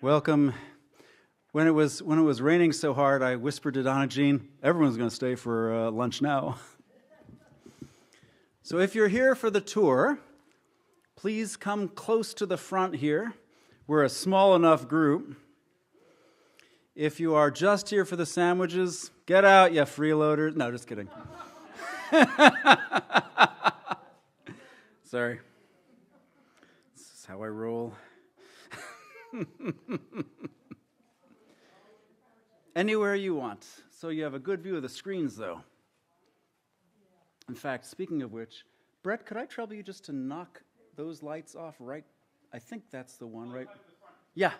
Welcome. When it was raining so hard, I whispered to Donna Jean, everyone's going to stay for lunch now. So if you're here for the tour, please come close to the front here. We're a small enough group. If you are just here for the sandwiches, get out, you freeloaders. No, just kidding. Sorry. This is how I roll. Anywhere you want. So you have a good view of the screens, though. In fact, speaking of which, Brett, could I trouble you just to knock those lights off right? I think that's the one, right? Yeah.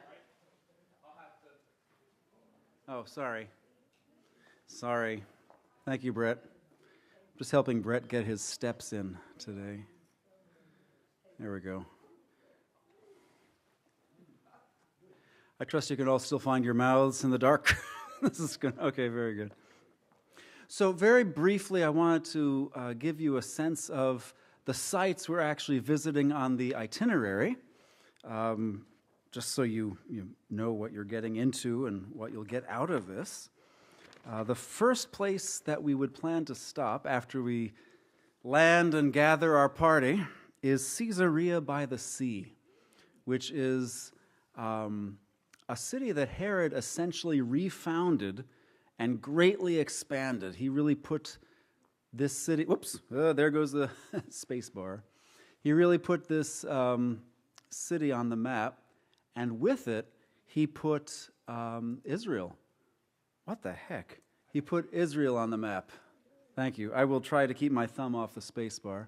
Oh, sorry. Sorry. Thank you, Brett. I'm just helping Brett get his steps in today. There we go. I trust you can all still find your mouths in the dark. This is good. Okay, very good. So very briefly, I wanted to give you a sense of the sites we're actually visiting on the itinerary, just so you know what you're getting into and what you'll get out of this. The first place that we would plan to stop after we land and gather our party is Caesarea by the Sea, which is a city that Herod essentially refounded and greatly expanded. He really put this city, there goes the space bar. He really put this city on the map, and with it, he put Israel. What the heck? He put Israel on the map. Thank you. I will try to keep my thumb off the space bar.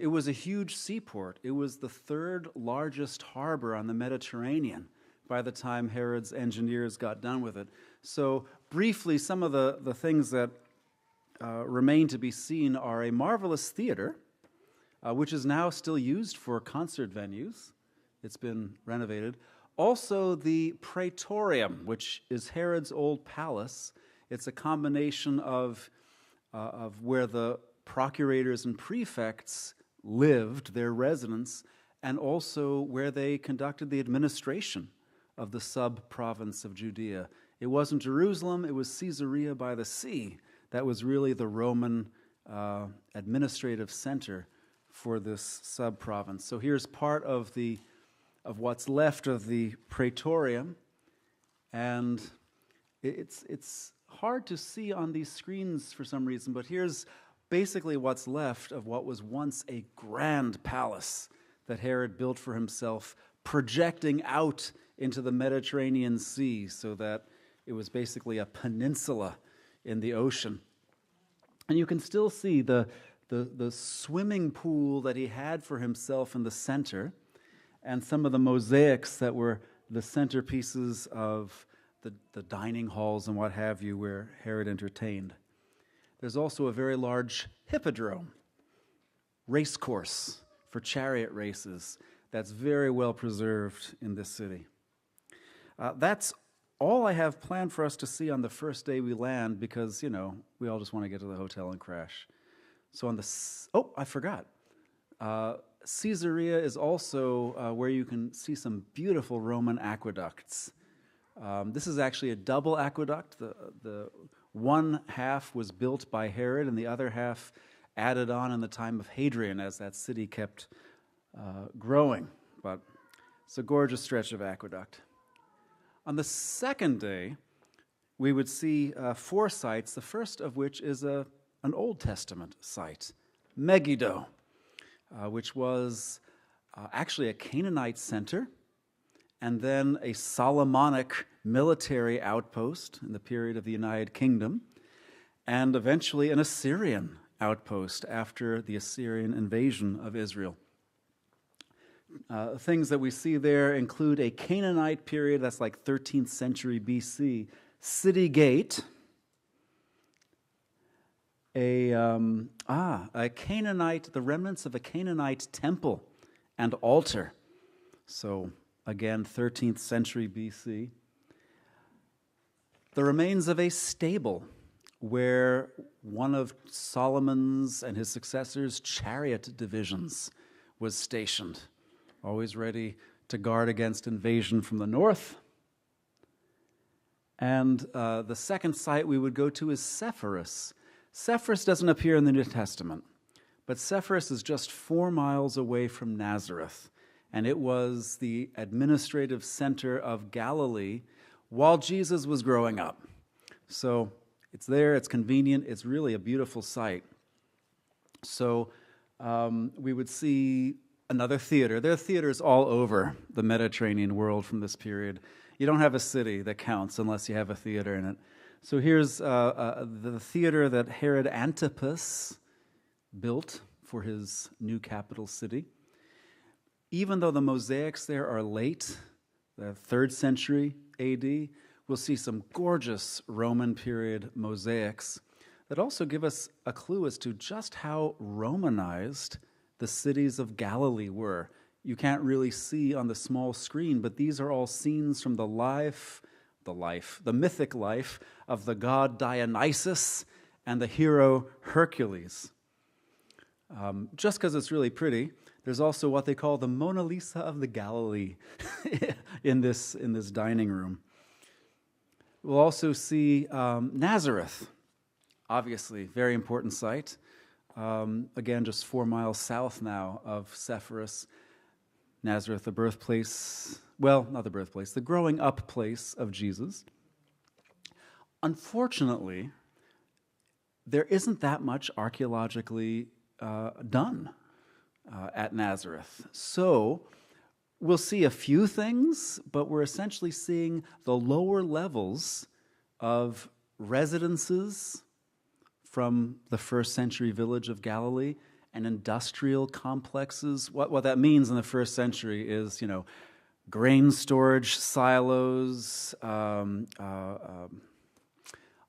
It was a huge seaport. It was the third largest harbor on the Mediterranean by the time Herod's engineers got done with it. So briefly, some of the things that remain to be seen are a marvelous theater, which is now still used for concert venues. It's been renovated. Also the Praetorium, which is Herod's old palace. It's a combination of where the procurators and prefects lived, their residence, and also where they conducted the administration of the sub-province of Judea. It wasn't Jerusalem, it was Caesarea by the Sea. That was really the Roman administrative center for this sub-province. So here's part of what's left of the Praetorium, and it's hard to see on these screens for some reason, but here's basically what's left of what was once a grand palace that Herod built for himself, projecting out into the Mediterranean Sea so that it was basically a peninsula in the ocean. And you can still see the swimming pool that he had for himself in the center, and some of the mosaics that were the centerpieces of the dining halls and what have you where Herod entertained. There's also a very large hippodrome, race course for chariot races, that's very well preserved in this city. That's all I have planned for us to see on the first day we land because, we all just want to get to the hotel and crash. So I forgot. Caesarea is also where you can see some beautiful Roman aqueducts. This is actually a double aqueduct. The one half was built by Herod and the other half added on in the time of Hadrian as that city kept growing. But it's a gorgeous stretch of aqueduct. On the second day, we would see 4 sites, the first of which is an Old Testament site, Megiddo, which was actually a Canaanite center, and then a Solomonic military outpost in the period of the United Kingdom, and eventually an Assyrian outpost after the Assyrian invasion of Israel. Things that we see there include a Canaanite period, that's like 13th century BC, city gate, a Canaanite, the remnants of a Canaanite temple and altar. So again, 13th century BC. The remains of a stable where one of Solomon's and his successors' chariot divisions was stationed, always ready to guard against invasion from the north. And the second site we would go to is Sepphoris. Sepphoris doesn't appear in the New Testament, but Sepphoris is just 4 miles away from Nazareth, and it was the administrative center of Galilee while Jesus was growing up. So it's there, it's convenient, it's really a beautiful site. So we would see another theater. There are theaters all over the Mediterranean world from this period. You don't have a city that counts unless you have a theater in it. So here's the theater that Herod Antipas built for his new capital city. Even though the mosaics there are late, the 3rd century AD, we'll see some gorgeous Roman period mosaics that also give us a clue as to just how Romanized the cities of Galilee were. You can't really see on the small screen, but these are all scenes from the mythic life of the god Dionysus and the hero Hercules. Just because it's really pretty, there's also what they call the Mona Lisa of the Galilee in this dining room. We'll also see Nazareth, obviously, very important site. Again, just 4 miles south now of Sepphoris. Nazareth, the birthplace, well, not the birthplace, the growing up place of Jesus. Unfortunately, there isn't that much archaeologically done at Nazareth. So we'll see a few things, but we're essentially seeing the lower levels of residences from the 1st century village of Galilee and industrial complexes. What that means in the 1st century is, grain storage silos,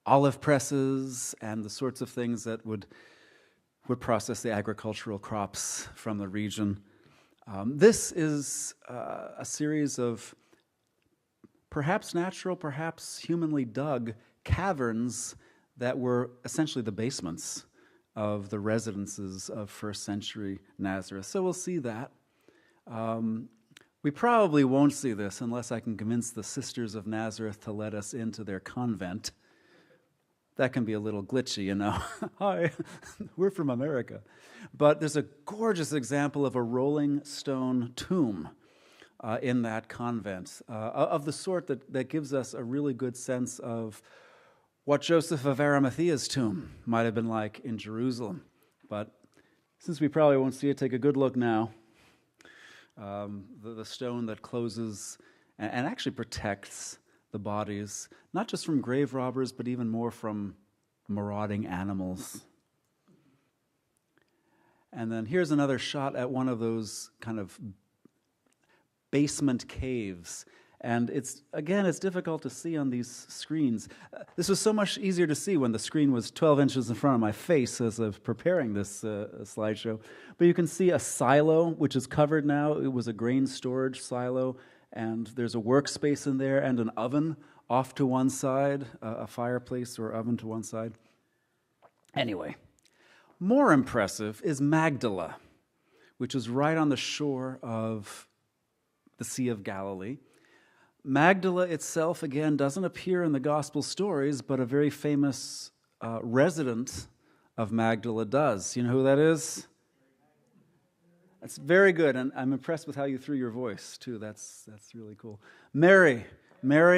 olive presses, and the sorts of things that would process the agricultural crops from the region. This is a series of perhaps natural, perhaps humanly dug caverns that were essentially the basements of the residences of 1st century Nazareth. So we'll see that. We probably won't see this unless I can convince the Sisters of Nazareth to let us into their convent. That can be a little glitchy, Hi, we're from America. But there's a gorgeous example of a rolling stone tomb in that convent, of the sort that gives us a really good sense of what Joseph of Arimathea's tomb might have been like in Jerusalem. But since we probably won't see it, take a good look now. The stone that closes and actually protects the bodies, not just from grave robbers, but even more from marauding animals. And then here's another shot at one of those kind of basement caves. And it's difficult to see on these screens. This was so much easier to see when the screen was 12 inches in front of my face as I was preparing this slideshow. But you can see a silo, which is covered now. It was a grain storage silo, and there's a workspace in there and an oven off to one side, a fireplace or oven to one side. Anyway, more impressive is Magdala, which is right on the shore of the Sea of Galilee. Magdala itself, again, doesn't appear in the gospel stories, but a very famous resident of Magdala does. You know who that is? That's very good, and I'm impressed with how you threw your voice, too. That's really cool. Mary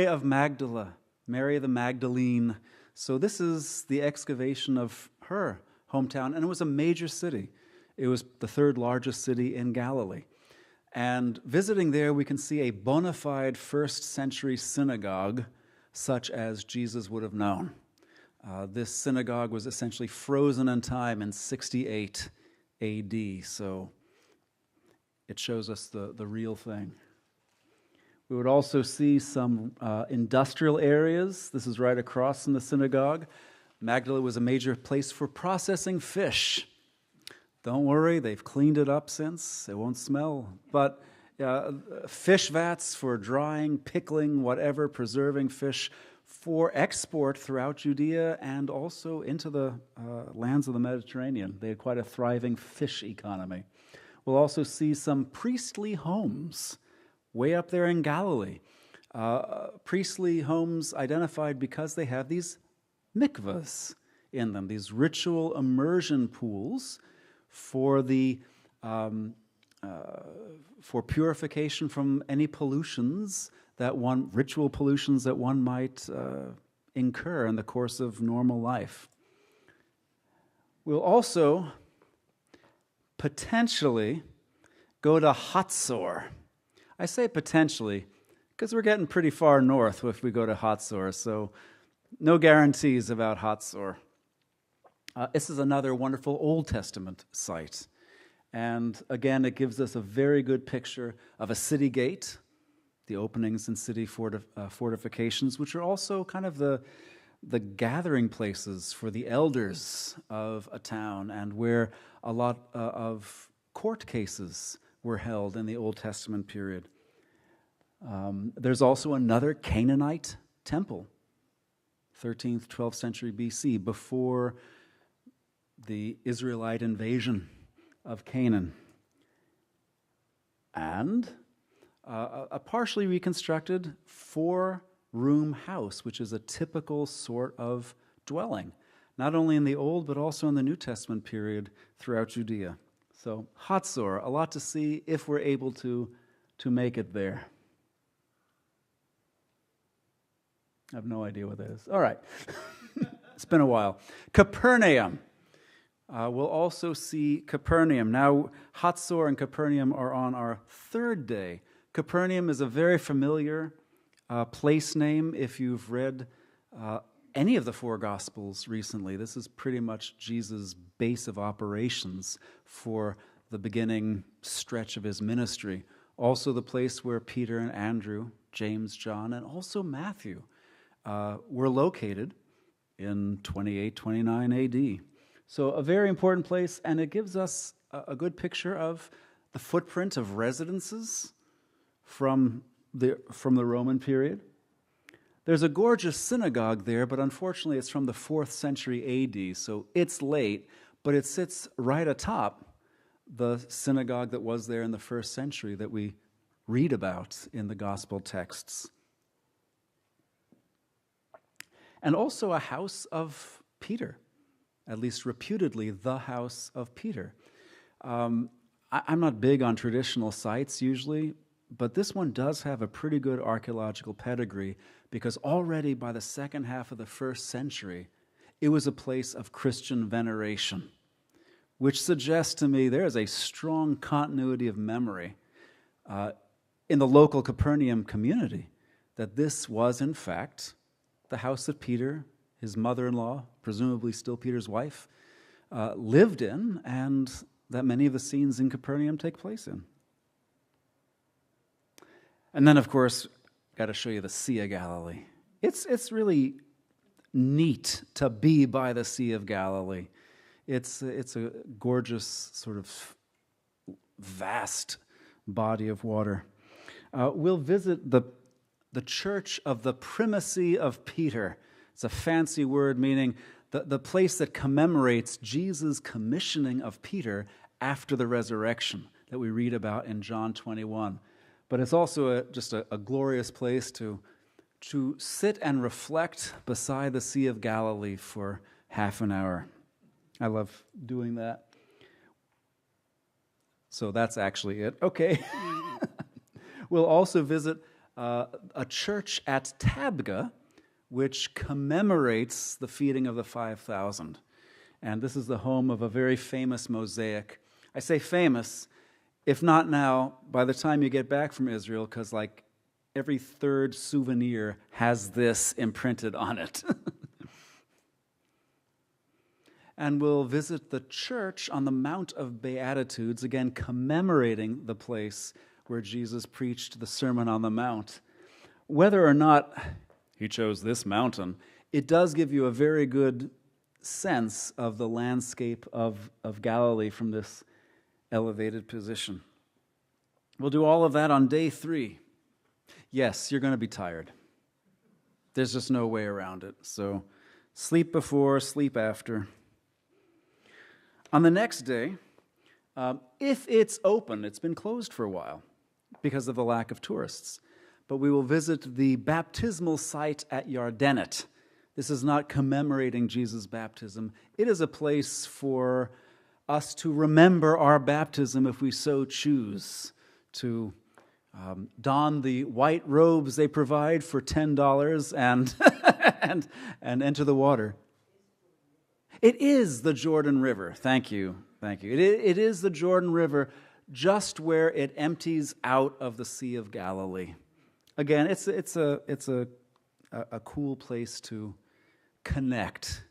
of Magdala, Mary the Magdalene. So this is the excavation of her hometown, and it was a major city. It was the 3rd largest city in Galilee. And visiting there, we can see a bona fide 1st century synagogue, such as Jesus would have known. This synagogue was essentially frozen in time in 68 AD, so it shows us the real thing. We would also see some industrial areas. This is right across from the synagogue. Magdala was a major place for processing fish. Don't worry, they've cleaned it up since. It won't smell. But fish vats for drying, pickling, whatever, preserving fish for export throughout Judea and also into the lands of the Mediterranean. They had quite a thriving fish economy. We'll also see some priestly homes way up there in Galilee. Priestly homes identified because they have these mikvahs in them, these ritual immersion pools for the for purification from any ritual pollutions that one might incur in the course of normal life. We'll also potentially go to Hatzor. I say potentially because we're getting pretty far north if we go to Hatzor, so no guarantees about Hatzor. This is another wonderful Old Testament site. And again, it gives us a very good picture of a city gate, the openings in city fortifications, which are also kind of the gathering places for the elders of a town, and where a lot of court cases were held in the Old Testament period. There's also another Canaanite temple, 13th, 12th century BC, before the Israelite invasion of Canaan. And a partially reconstructed 4-room house, which is a typical sort of dwelling, not only in the Old but also in the New Testament period throughout Judea. So Hatzor, a lot to see if we're able to make it there. I have no idea what that is. All right. It's been a while. Capernaum. We'll also see Capernaum. Now, Hatzor and Capernaum are on our third day. Capernaum is a very familiar place name if you've read any of the 4 Gospels recently. This is pretty much Jesus' base of operations for the beginning stretch of his ministry. Also the place where Peter and Andrew, James, John, and also Matthew were located in 28, 29 AD. So a very important place, and it gives us a good picture of the footprint of residences from the Roman period. There's a gorgeous synagogue there, but unfortunately it's from the 4th century AD, so it's late, but it sits right atop the synagogue that was there in the 1st century that we read about in the gospel texts. And also a house of Peter, at least reputedly the house of Peter. I'm not big on traditional sites usually, but this one does have a pretty good archaeological pedigree because already by the second half of the 1st century, it was a place of Christian veneration, which suggests to me there is a strong continuity of memory in the local Capernaum community that this was, in fact, the house that Peter, his mother-in-law, presumably still Peter's wife, lived in, and that many of the scenes in Capernaum take place in. And then, of course, got to show you the Sea of Galilee. It's really neat to be by the Sea of Galilee. It's a gorgeous, sort of vast body of water. We'll visit the church of the primacy of Peter. It's a fancy word meaning the place that commemorates Jesus' commissioning of Peter after the resurrection that we read about in John 21. But it's also just a glorious place to sit and reflect beside the Sea of Galilee for half an hour. I love doing that. So that's actually it. Okay. We'll also visit a church at Tabgha, which commemorates the feeding of the 5,000. And this is the home of a very famous mosaic. I say famous, if not now, by the time you get back from Israel, because like every 3rd souvenir has this imprinted on it. And we'll visit the church on the Mount of Beatitudes, again commemorating the place where Jesus preached the Sermon on the Mount. Whether or not he chose this mountain, it does give you a very good sense of the landscape of Galilee from this elevated position. We'll do all of that on day 3. Yes, you're going to be tired. There's just no way around it. So sleep before, sleep after. On the next day, if it's open, it's been closed for a while, because of the lack of tourists. But we will visit the baptismal site at Yardenit. This is not commemorating Jesus' baptism. It is a place for us to remember our baptism if we so choose, to don the white robes they provide for $10 and enter the water. It is the Jordan River. Thank you. It is the Jordan River, just where it empties out of the Sea of Galilee. Again, it's a cool place to connect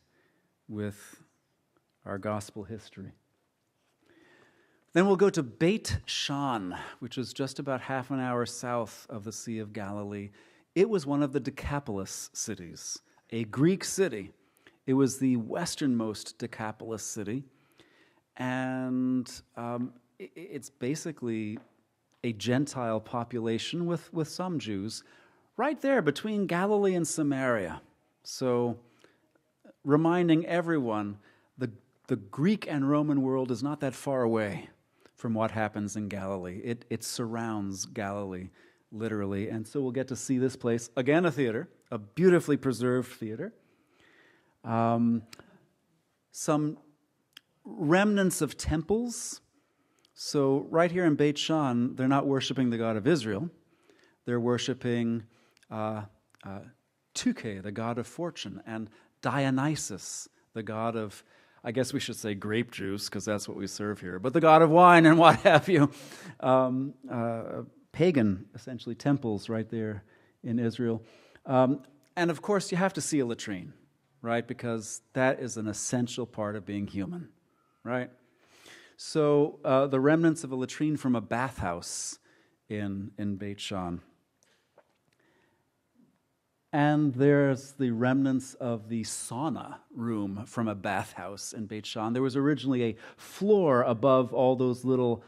with our gospel history. Then we'll go to Beit Shan, which is just about half an hour south of the Sea of Galilee. It was one of the Decapolis cities, a Greek city. It was the westernmost Decapolis city, and it's basically a Gentile population with some Jews, right there between Galilee and Samaria. So, reminding everyone, the Greek and Roman world is not that far away from what happens in Galilee. It surrounds Galilee, literally. And so we'll get to see this place, again a theater, a beautifully preserved theater. Some remnants of temples. So right here in Beit Shan, they're not worshiping the God of Israel. They're worshiping Tuke, the god of fortune, and Dionysus, the god of, I guess we should say grape juice, because that's what we serve here, but the god of wine and what have you. Pagan, essentially, temples right there in Israel. And of course, you have to see a latrine, right? Because that is an essential part of being human, right? So the remnants of a latrine from a bathhouse in Beit Shan. And there's the remnants of the sauna room from a bathhouse in Beit Shan. There was originally a floor above all those little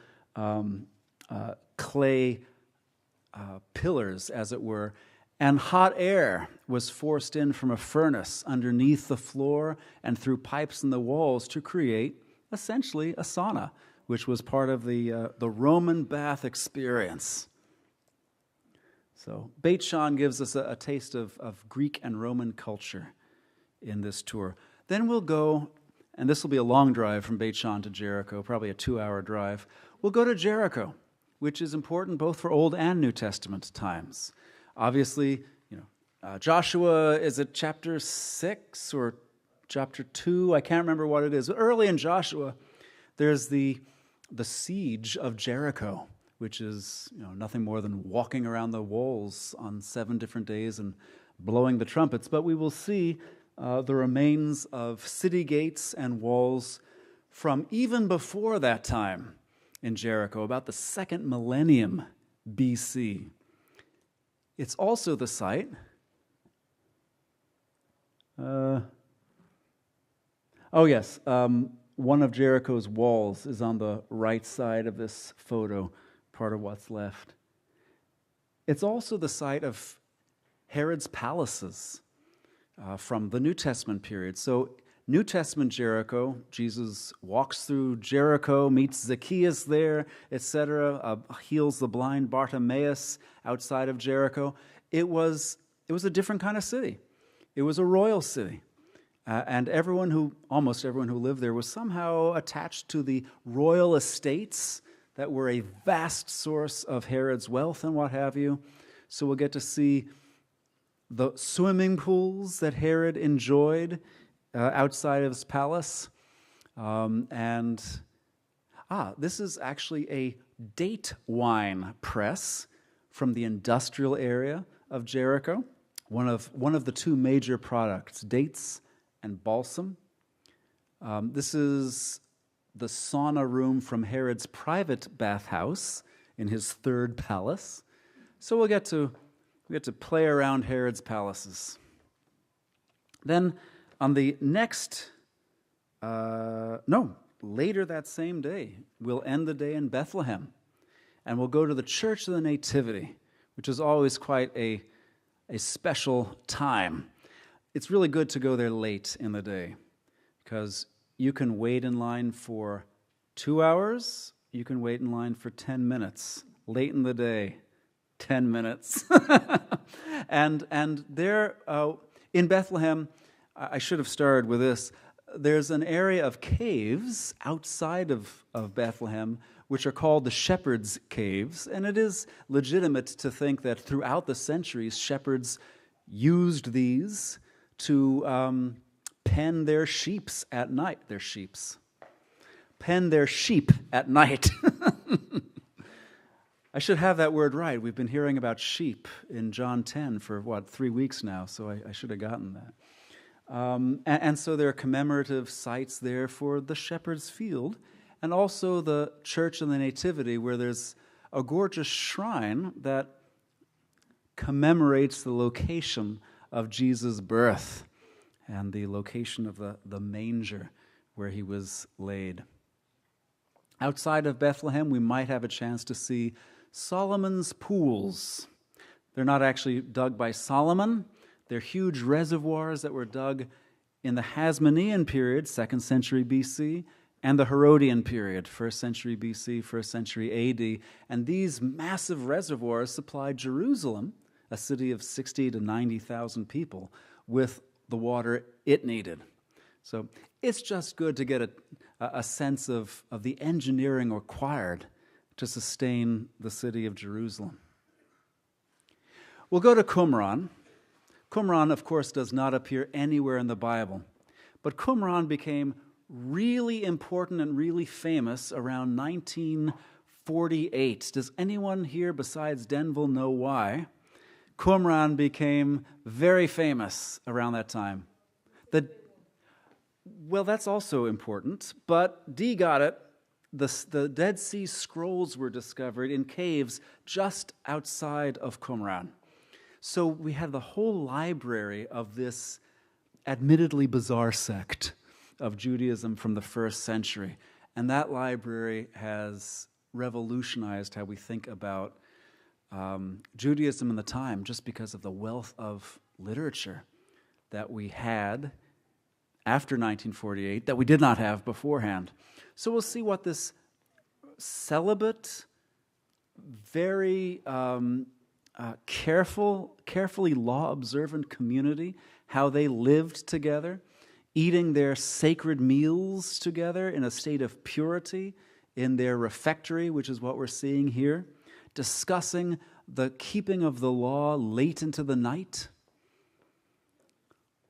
clay pillars, as it were, and hot air was forced in from a furnace underneath the floor and through pipes in the walls to create, essentially, a sauna, which was part of the Roman bath experience. So Beit Shan gives us a taste of Greek and Roman culture in this tour. Then we'll go, and this will be a long drive from Beit Shan to Jericho, probably a 2-hour drive. We'll go to Jericho, which is important both for Old and New Testament times. Obviously, Joshua, is it chapter 6 or chapter 2? I can't remember what it is. But early in Joshua, there's the siege of Jericho, which is nothing more than walking around the walls on 7 different days and blowing the trumpets. But we will see the remains of city gates and walls from even before that time in Jericho, about the 2nd millennium BC. It's also the site one of Jericho's walls is on the right side of this photo, part of what's left. It's also the site of Herod's palaces from the New Testament period. So New Testament Jericho, Jesus walks through Jericho, meets Zacchaeus there, etc., heals the blind Bartimaeus outside of Jericho. It was a different kind of city. It was a royal city. And almost everyone who lived there was somehow attached to the royal estates that were a vast source of Herod's wealth and what have you. So we'll get to see the swimming pools that Herod enjoyed outside of his palace. This is actually a date wine press from the industrial area of Jericho. One of the 2 major products, dates and balsam. This is the sauna room from Herod's private bathhouse in his 3rd palace. So we get to play around Herod's palaces. Then on the next, later that same day, we'll end the day in Bethlehem, and we'll go to the Church of the Nativity, which is always quite a special time. It's really good to go there late in the day, because you can wait in line for 2 hours, you can wait in line for 10 minutes, late in the day, 10 minutes. and there, in Bethlehem, I should have started with this. There's an area of caves outside of Bethlehem, which are called the Shepherds' Caves, and it is legitimate to think that throughout the centuries, shepherds used these to pen their sheeps at night. Pen their sheep at night. I should have that word right. We've been hearing about sheep in John 10 for, 3 weeks now, so I should have gotten that. And so there are commemorative sites there for the shepherd's field, and also the Church of the Nativity, where there's a gorgeous shrine that commemorates the location of Jesus' birth and the location of the manger where he was laid. Outside of Bethlehem, we might have a chance to see Solomon's pools. They're not actually dug by Solomon. They're huge reservoirs that were dug in the Hasmonean period, 2nd century BC, and the Herodian period, 1st century BC, 1st century AD. And these massive reservoirs supplied Jerusalem, a city of 60 to 90,000 people, with the water it needed. So it's just good to get a sense of the engineering required to sustain the city of Jerusalem. We'll go to Qumran. Qumran, of course, does not appear anywhere in the Bible, but Qumran became really important and really famous around 1948. Does anyone here besides Denville know why? Qumran became very famous around that time. Well, that's also important, but D got it. The Dead Sea Scrolls were discovered in caves just outside of Qumran. So we have the whole library of this admittedly bizarre sect of Judaism from the 1st century. And that library has revolutionized how we think about Judaism in the time, just because of the wealth of literature that we had after 1948 that we did not have beforehand. So we'll see what this celibate, very carefully law-observant community, how they lived together, eating their sacred meals together in a state of purity in their refectory, which is what we're seeing here, discussing the keeping of the law late into the night.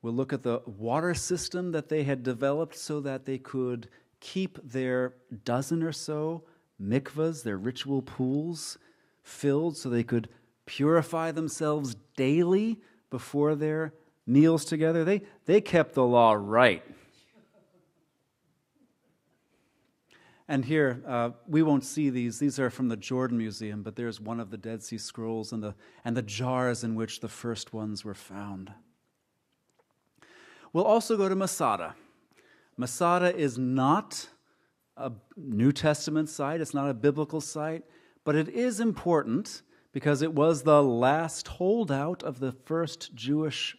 We'll look at the water system that they had developed so that they could keep their dozen or so mikvahs, their ritual pools, filled so they could purify themselves daily before their meals together. They kept the law right. And here, we won't see these. These are from the Jordan Museum, but there's one of the Dead Sea Scrolls and the jars in which the first ones were found. We'll also go to Masada. Masada is not a New Testament site. It's not a biblical site, but it is important because it was the last holdout of the first Jewish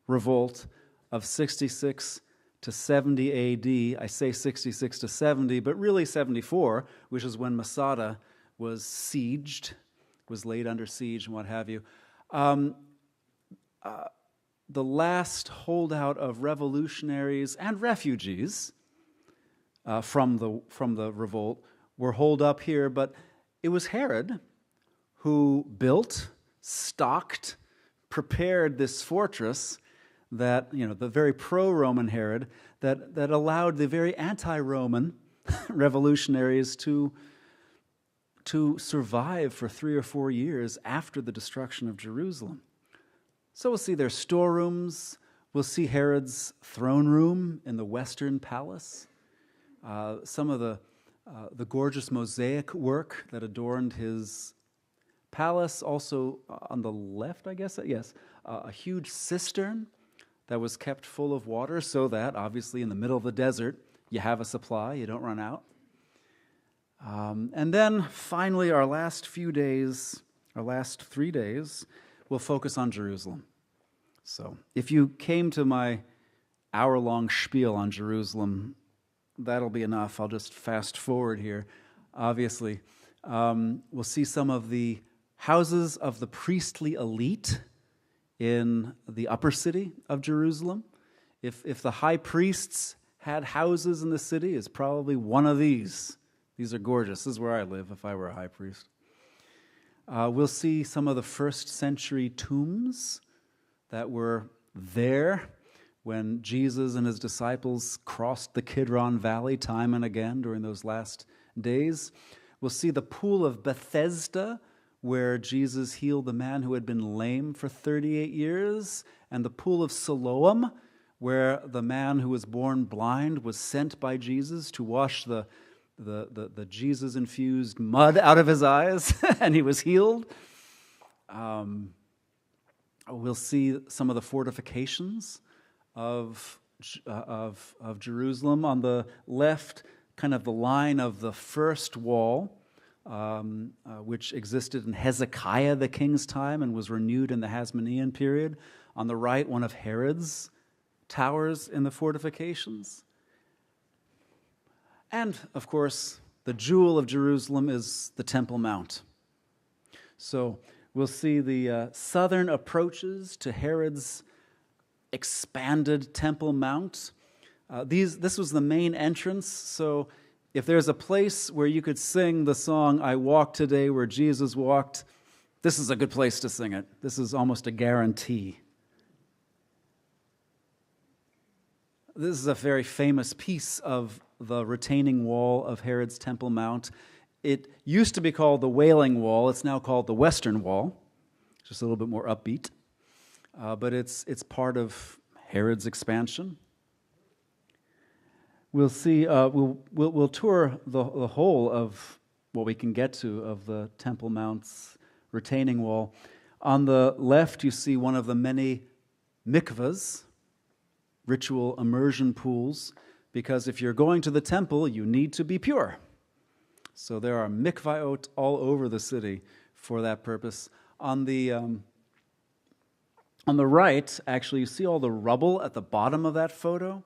revolt of 66 to 70 AD. I say 66 to 70, but really 74, which is when Masada was sieged, was laid under siege and what have you. The last holdout of revolutionaries and refugees from the revolt were holed up here, but it was Herod who built, stocked, prepared this fortress that, the very pro-Roman Herod, that allowed the very anti-Roman revolutionaries to survive for 3 or 4 years after the destruction of Jerusalem. So we'll see their storerooms. We'll see Herod's throne room in the Western Palace. Some of the gorgeous mosaic work that adorned his palace. Also on the left, I guess, yes, a huge cistern that was kept full of water so that, obviously, in the middle of the desert, you have a supply, you don't run out. And then, finally, our last 3 days, we'll focus on Jerusalem. So, if you came to my hour-long spiel on Jerusalem, that'll be enough. I'll just fast forward here. Obviously, We'll see some of the houses of the priestly elite in the upper city of Jerusalem. If the high priests had houses in the city, it's probably one of these. These are gorgeous. This is where I live if I were a high priest. We'll see some of the first century tombs that were there when Jesus and his disciples crossed the Kidron Valley time and again during those last days. We'll see the pool of Bethesda, where Jesus healed the man who had been lame for 38 years, and the pool of Siloam, where the man who was born blind was sent by Jesus to wash the Jesus-infused mud out of his eyes, and he was healed. We'll see some of the fortifications of Jerusalem. On the left, kind of the line of the first wall, which existed in Hezekiah the king's time and was renewed in the Hasmonean period. On the right, one of Herod's towers in the fortifications. And, of course, the jewel of Jerusalem is the Temple Mount. So we'll see the southern approaches to Herod's expanded Temple Mount. This was the main entrance, so if there's a place where you could sing the song, "I Walk Today Where Jesus Walked," this is a good place to sing it. This is almost a guarantee. This is a very famous piece of the retaining wall of Herod's Temple Mount. It used to be called the Wailing Wall. It's now called the Western Wall, just a little bit more upbeat. But it's part of Herod's expansion. We'll see. We'll tour the whole of what we can get to of the Temple Mount's retaining wall. On the left, you see one of the many mikvahs, ritual immersion pools, because if you're going to the temple, you need to be pure. So there are mikvahot all over the city for that purpose. On the right, actually, you see all the rubble at the bottom of that photo?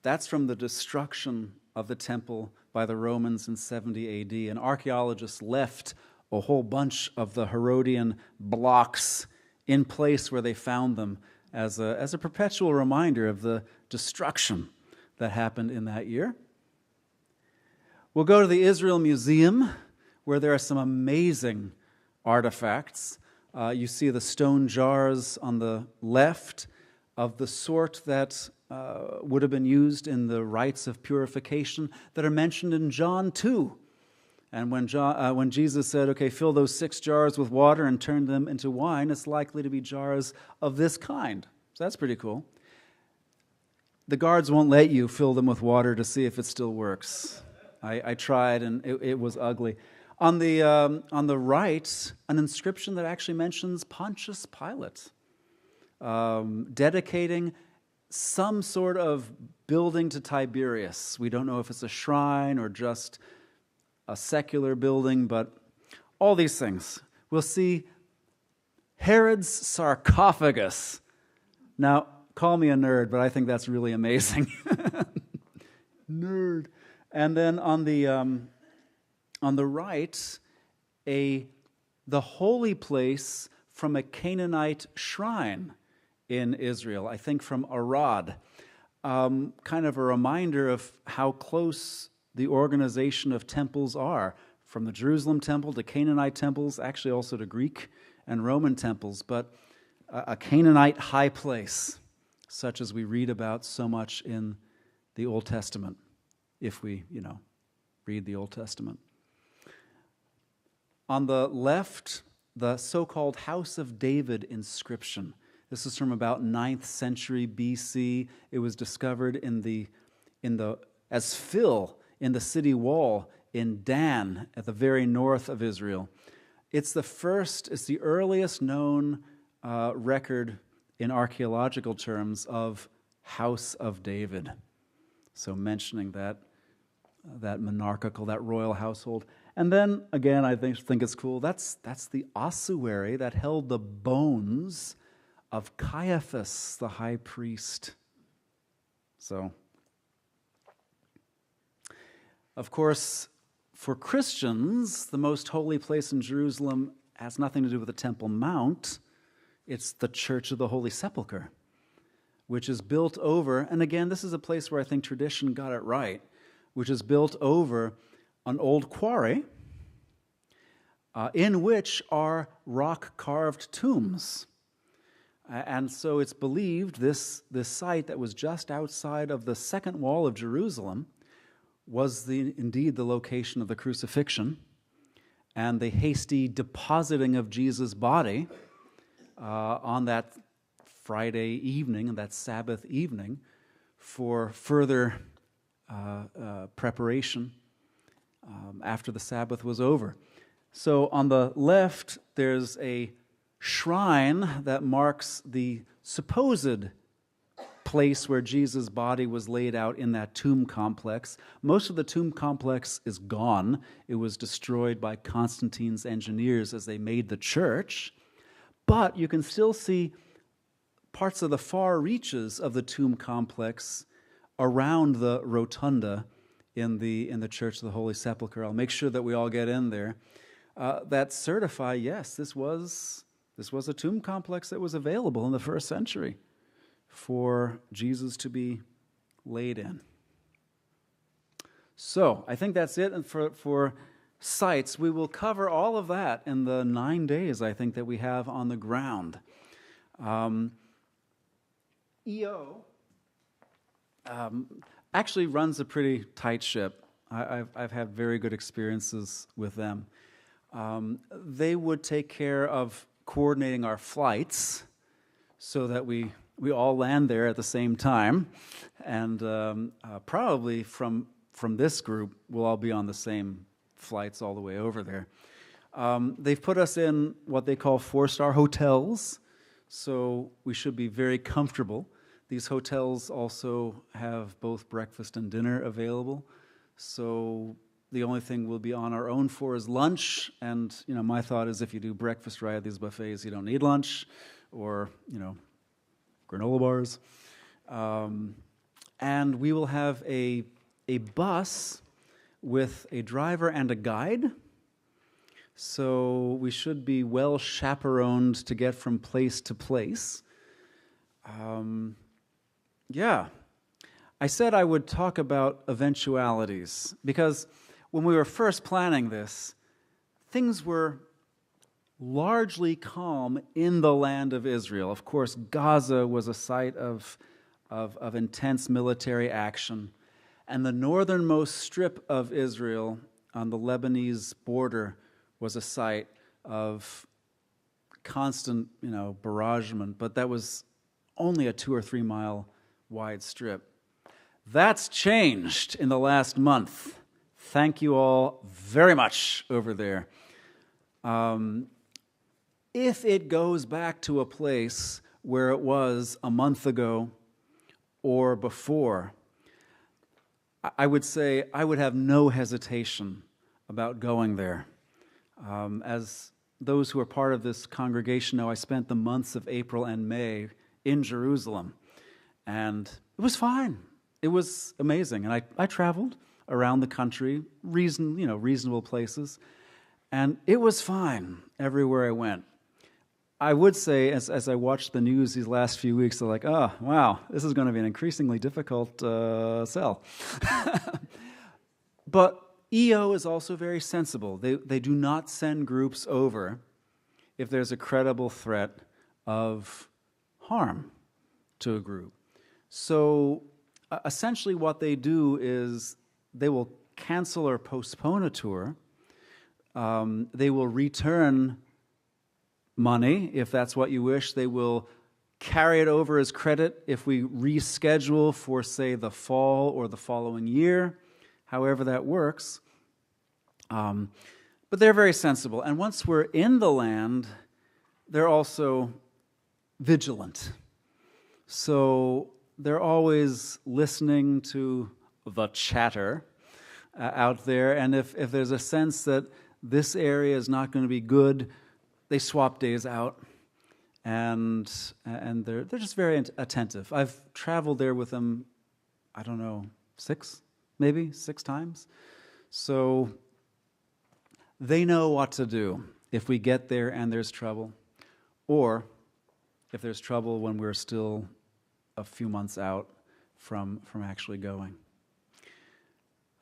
That's from the destruction of the temple by the Romans in 70 AD. And archaeologists left a whole bunch of the Herodian blocks in place where they found them as a perpetual reminder of the destruction that happened in that year. We'll go to the Israel Museum, where there are some amazing artifacts. You see the stone jars on the left of the sort that would have been used in the rites of purification that are mentioned in John 2. And when Jesus said, okay, fill those 6 jars with water and turn them into wine, it's likely to be jars of this kind. So that's pretty cool. The guards won't let you fill them with water to see if it still works. I tried, and it was ugly. On the right, an inscription that actually mentions Pontius Pilate, dedicating some sort of building to Tiberius. We don't know if it's a shrine or just a secular building, but all these things. We'll see Herod's sarcophagus. Now, call me a nerd, but I think that's really amazing. Nerd. And then on the right, the holy place from a Canaanite shrine in Israel, I think from Arad. Kind of a reminder of how close the organization of temples are, from the Jerusalem temple to Canaanite temples, actually also to Greek and Roman temples, but a Canaanite high place, such as we read about so much in the Old Testament, if we, read the Old Testament. On the left, the so-called House of David inscription. This is from about 9th century BC. It was discovered as fill in the city wall in Dan at the very north of Israel. It's the earliest known record in archaeological terms of House of David. So mentioning that monarchical, that royal household. And then, again, I think it's cool, that's the ossuary that held the bones of Caiaphas, the high priest. So, of course, For Christians, the most holy place in Jerusalem has nothing to do with the Temple Mount. It's the Church of the Holy Sepulchre, which is built over, and again, this is a place where I think tradition got it right, which is built over an old quarry in which are rock-carved tombs. And so it's believed this site that was just outside of the second wall of Jerusalem was indeed the location of the crucifixion and the hasty depositing of Jesus' body on that Friday evening and that Sabbath evening for further preparation after the Sabbath was over. So on the left, there's a shrine that marks the supposed place where Jesus' body was laid out in that tomb complex. Most of the tomb complex is gone. It was destroyed by Constantine's engineers as they made the church. But you can still see parts of the far reaches of the tomb complex around the rotunda in the Church of the Holy Sepulchre. I'll make sure that we all get in there. That certify, yes, this was a tomb complex that was available in the first century for Jesus to be laid in. So I think that's it. And for sites, we will cover all of that in the 9 days, I think, that we have on the ground. EO actually runs a pretty tight ship. I've had very good experiences with them. They would take care of coordinating our flights so that we all land there at the same time, and probably from this group, we'll all be on the same flights all the way over there. They've put us in what they call 4-star hotels, so we should be very comfortable. These hotels also have both breakfast and dinner available, so the only thing we'll be on our own for is lunch, and my thought is if you do breakfast right at these buffets, you don't need lunch, or granola bars. And we will have a bus with a driver and a guide, so we should be well chaperoned to get from place to place. I said I would talk about eventualities, because when we were first planning this, things were largely calm in the land of Israel. Of course, Gaza was a site of intense military action, and the northernmost strip of Israel on the Lebanese border was a site of constant, barragement, but that was only a 2 or 3 mile wide strip. That's changed in the last month. Thank you all very much over there. If it goes back to a place where it was a month ago or before, I would say I would have no hesitation about going there. As those who are part of this congregation know, I spent the months of April and May in Jerusalem, and it was fine. It was amazing, and I traveled around the country, reasonable places, and it was fine everywhere I went. I would say, as I watched the news these last few weeks, they're like, oh, wow, this is going to be an increasingly difficult sell. But EO is also very sensible. They do not send groups over if there's a credible threat of harm to a group. So essentially what they do is they will cancel or postpone a tour. They will return money if that's what you wish. They will carry it over as credit if we reschedule for, say, the fall or the following year, however that works. But they're very sensible. And once we're in the land, they're also vigilant. So they're always listening to the chatter out there. And if there's a sense that this area is not going to be good, they swap days out. And they're just very attentive. I've traveled there with them, I don't know, 6 times. So They know what to do if we get there and there's trouble, or if there's trouble when we're still a few months out from actually going.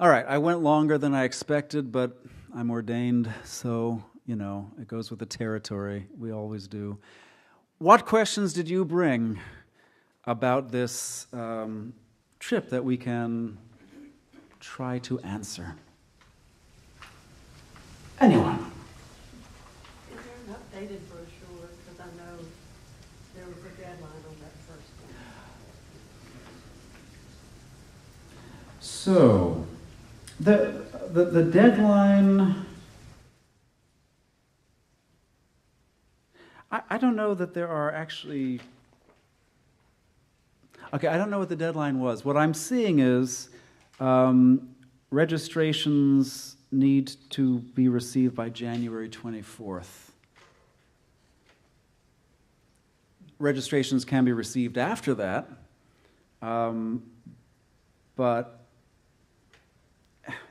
All right, I went longer than I expected, but I'm ordained, so, it goes with the territory. We always do. What questions did you bring about this trip that we can try to answer? Anyone? Is there an updated brochure? Because I know there was a deadline on that first one. So, the deadline, I don't know that there are actually, okay, I don't know what the deadline was. What I'm seeing is registrations need to be received by January 24th. Registrations can be received after that, but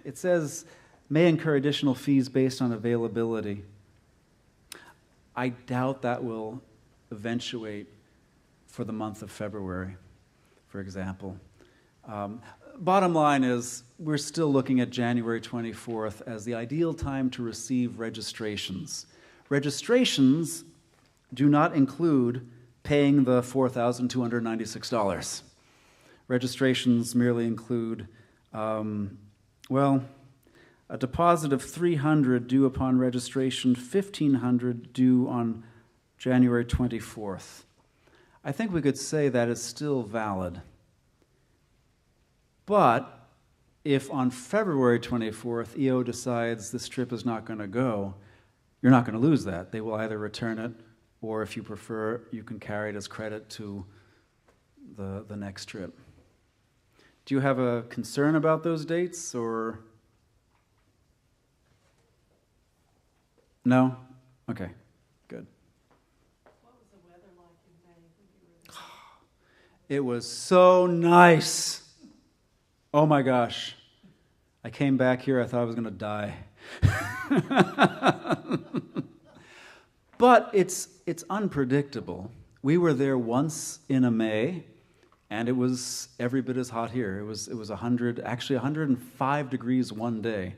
it says may incur additional fees based on availability. I doubt that will eventuate for the month of February, for example. Bottom line is, we're still looking at January 24th as the ideal time to receive registrations. Registrations do not include paying the $4,296. Registrations merely include, a deposit of $300 due upon registration, $1,500 due on January 24th. I think we could say that is still valid. But if on February 24th, EO decides this trip is not going to go, you're not going to lose that. They will either return it, or if you prefer, you can carry it as credit to the next trip. Do you have a concern about those dates, or? No? Okay, good. What was the weather like in May when you were there? It was so nice. Oh my gosh. I came back here, I thought I was going to die. But it's unpredictable. We were there once in a May, and it was every bit as hot here. It was 105 degrees one day.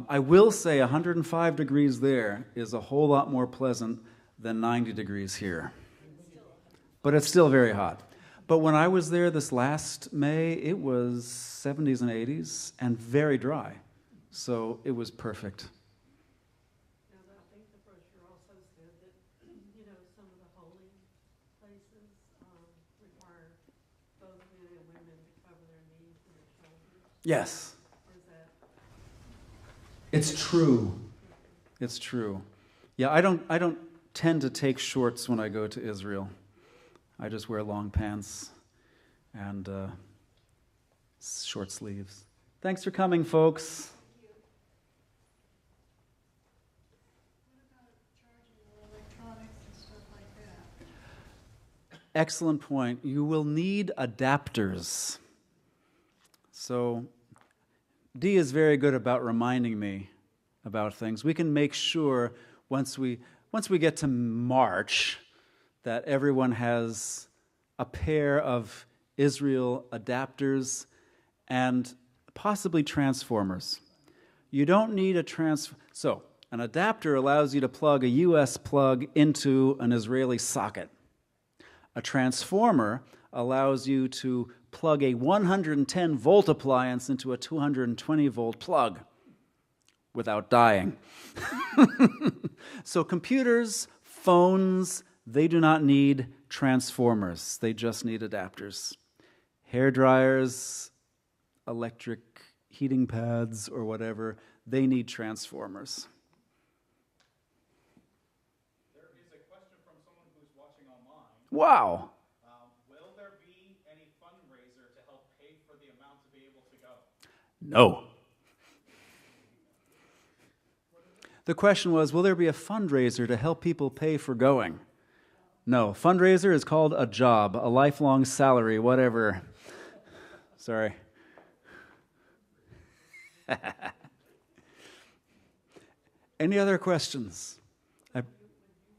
I will say 105 degrees there is a whole lot more pleasant than 90 degrees here. But it's still very hot. But when I was there this last May, it was 70s and 80s and very dry. So it was perfect. Now, I think the brochure also said that, some of the holy places require both men and women to cover their knees and their shoulders. Yes. Is that? It's true. It's true. Yeah, I don't tend to take shorts when I go to Israel. I just wear long pants and short sleeves. Thanks for coming, folks. What about charging electronics and stuff like that? Excellent point. You will need adapters. So Dee is very good about reminding me about things. We can make sure once we get to March that everyone has a pair of Israel adapters and possibly transformers. You don't need a So, an adapter allows you to plug a US plug into an Israeli socket. A transformer allows you to plug a 110 volt appliance into a 220 volt plug without dying. So computers, phones, they do not need transformers. They just need adapters. Hair dryers, electric heating pads, or whatever, they need transformers. There is a question from someone who's watching online. Wow. Will there be any fundraiser to help pay for the amount to be able to go? No. The question was, will there be a fundraiser to help people pay for going? No. Fundraiser is called a job, a lifelong salary, whatever. Sorry. Any other questions? Would you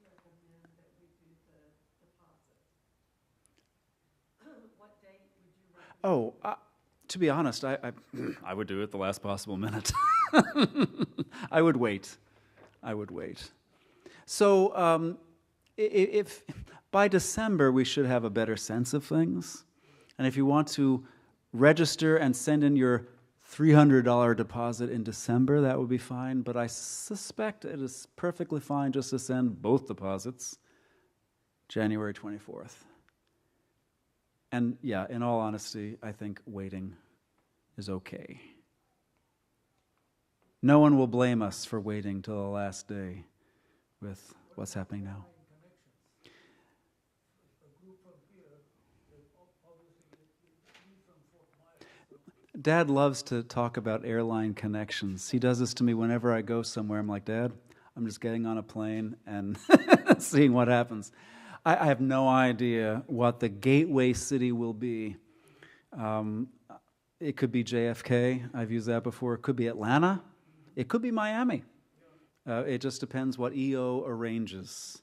recommend that we do the deposit? What date would you recommend? Oh, to be honest, I would do it the last possible minute. I would wait. So if by December we should have a better sense of things, and if you want to register and send in your $300 deposit in December, that would be fine, but I suspect it is perfectly fine just to send both deposits January 24th. And yeah, in all honesty, I think waiting is okay. No one will blame us for waiting till the last day with what's happening now. Dad loves to talk about airline connections. He does this to me whenever I go somewhere. I'm like, Dad, I'm just getting on a plane and seeing what happens. I have no idea what the gateway city will be. It could be JFK. I've used that before. It could be Atlanta. It could be Miami. It just depends what EO arranges.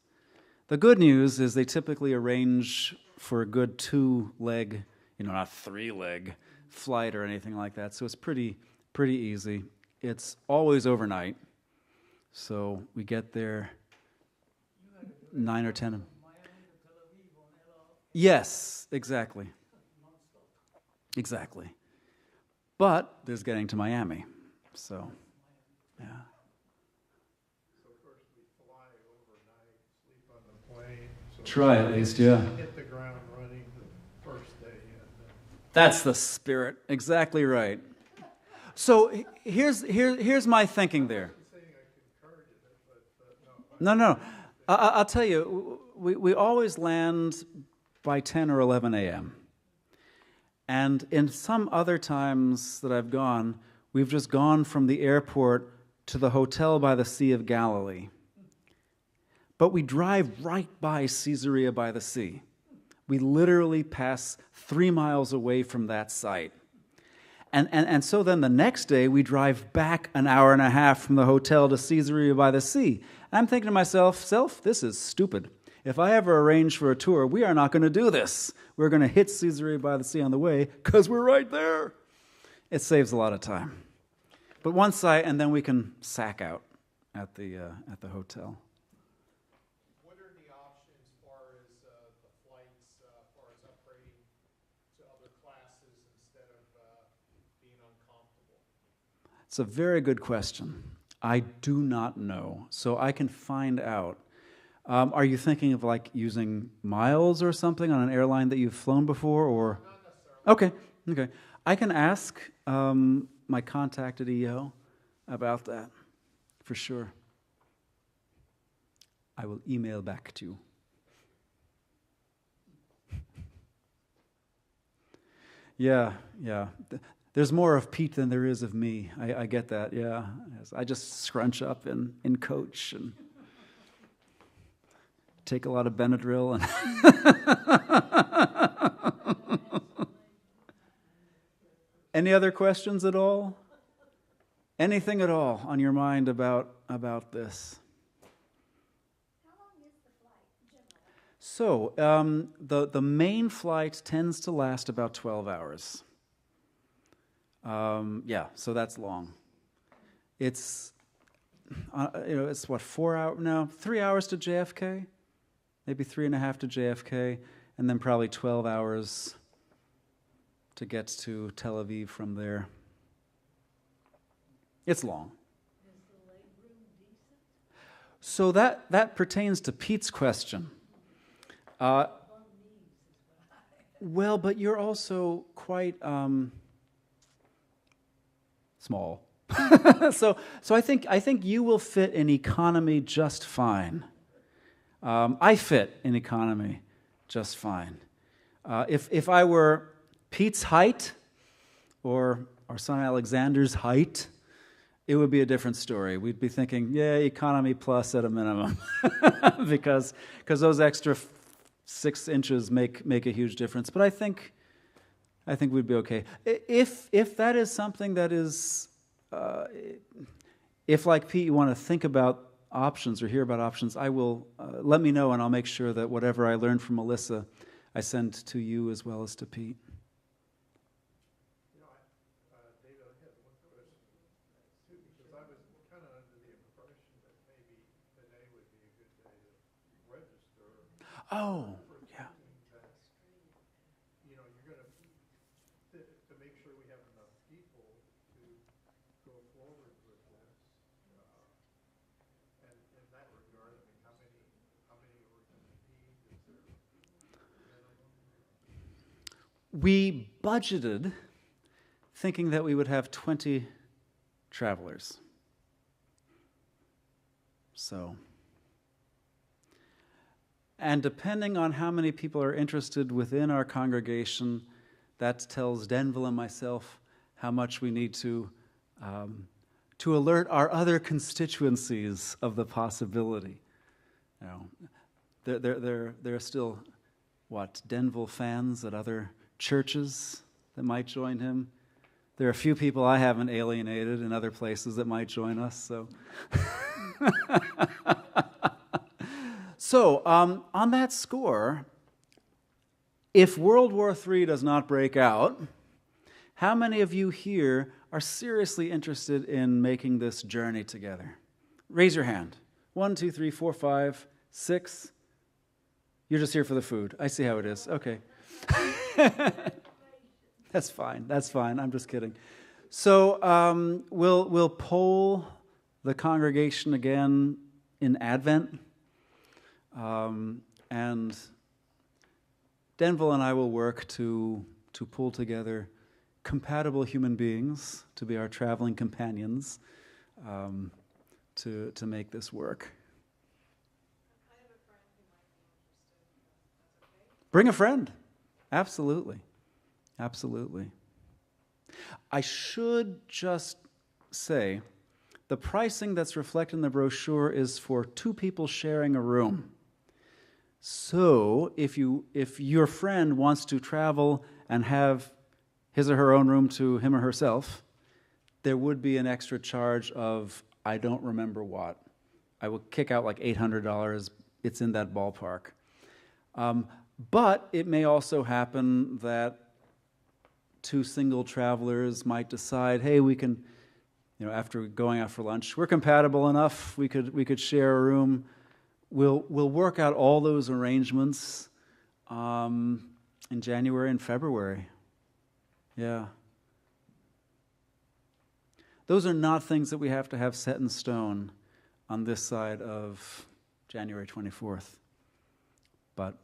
The good news is they typically arrange for a good 2-leg, not 3-leg flight or anything like that. So it's pretty easy. It's always overnight. So we get there 9 or 10. Yes, exactly. But there's getting to Miami. So, yeah. So first we fly overnight, sleep on the plane. So Try at least, yeah. Hit the ground running the first day. That's the spirit. Exactly right. So here's my thinking there. I'm saying I concurred in it, but no. No. I'll tell you, we always land by 10 or 11 a.m. And in some other times that I've gone, we've just gone from the airport to the hotel by the Sea of Galilee. But we drive right by Caesarea by the Sea. We literally pass 3 miles away from that site. And so then the next day, we drive back an hour and a half from the hotel to Caesarea by the Sea. And I'm thinking to myself, this is stupid. If I ever arrange for a tour, we are not going to do this. We're going to hit Caesarea by the Sea on the way because we're right there. It saves a lot of time. But and then we can sack out at the hotel. What are the options as far as the flights, as far as upgrading to other classes instead of being uncomfortable? It's a very good question. I do not know, so I can find out. Are you thinking of like using miles or something on an airline that you've flown before, or? Not necessarily. Okay. I can ask my contact at EO about that, for sure. I will email back to you. Yeah. There's more of Pete than there is of me. I get that, yeah. I just scrunch up in coach and take a lot of Benadryl. Any other questions at all? Anything at all on your mind about this? How long is the flight generally? So the main flight tends to last about 12 hours. So that's long. It's it's what, 4 hours? No, 3 hours to JFK, maybe 3.5 to JFK, and then probably 12 hours to get to Tel Aviv from there. It's long. Is the leg room decent? So that pertains to Pete's question. Well, but you're also quite small. So I think you will fit in economy just fine. I fit in economy just fine. If I were Pete's height or our son Alexander's height, it would be a different story. We'd be thinking, economy plus at a minimum, because those extra 6 inches make a huge difference. But I think we'd be okay. If that is something that is if, like Pete, you want to think about options or hear about options, I will let me know, and I'll make sure that whatever I learned from Melissa, I send to you as well as to Pete. David, I had one question too, because I was kind of under the impression that maybe today would be a good day to register. Oh, yeah. That, you're going to make sure we have enough people to go forward with this. And in that regard, I mean, how many are we going to need? Is there minimum? We budgeted thinking that we would have 20 travelers. So, and depending on how many people are interested within our congregation, that tells Denville and myself how much we need to alert our other constituencies of the possibility. There are still, Denville fans at other churches that might join him. There are a few people I haven't alienated in other places that might join us. So, on that score, if World War III does not break out, how many of you here are seriously interested in making this journey together? Raise your hand. 1, 2, 3, 4, 5, 6. You're just here for the food. I see how it is. Okay. That's fine. I'm just kidding. So we'll poll the congregation again in Advent, and Denville and I will work to pull together compatible human beings to be our traveling companions to make this work. I have a friend who might be interested, if that's okay. Bring a friend. Absolutely. I should just say, the pricing that's reflected in the brochure is for 2 people sharing a room. So if your friend wants to travel and have his or her own room to him or herself, there would be an extra charge of, I don't remember what. I will kick out like $800. It's in that ballpark. But it may also happen that 2 single travelers might decide, hey, we can, after going out for lunch, we're compatible enough, we could share a room. We'll work out all those arrangements in January and February. Yeah. Those are not things that we have to have set in stone on this side of January 24th. But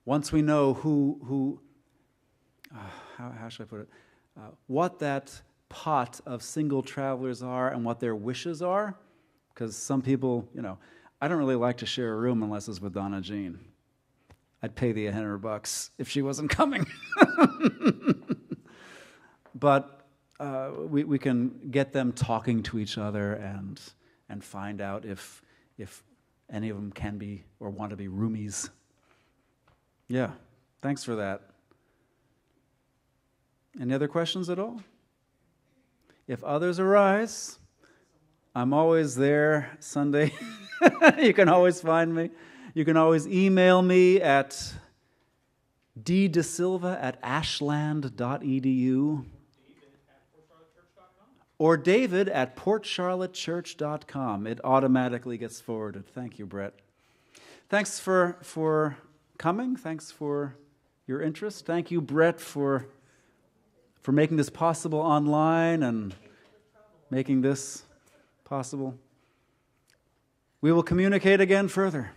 once we know how should I put it, what that pot of single travelers are and what their wishes are, because some people, I don't really like to share a room unless it's with Donna Jean. I'd pay the $100 if she wasn't coming. But we can get them talking to each other and find out if any of them can be or want to be roomies. Yeah, thanks for that. Any other questions at all? If others arise, I'm always there Sunday. You can always find me. You can always email me at desilva@ashland.edu or david@portcharlottechurch.com. It automatically gets forwarded. Thank you, Brett. Thanks for coming. Thanks for your interest. Thank you, Brett, for making this possible online and making this possible. We will communicate again further.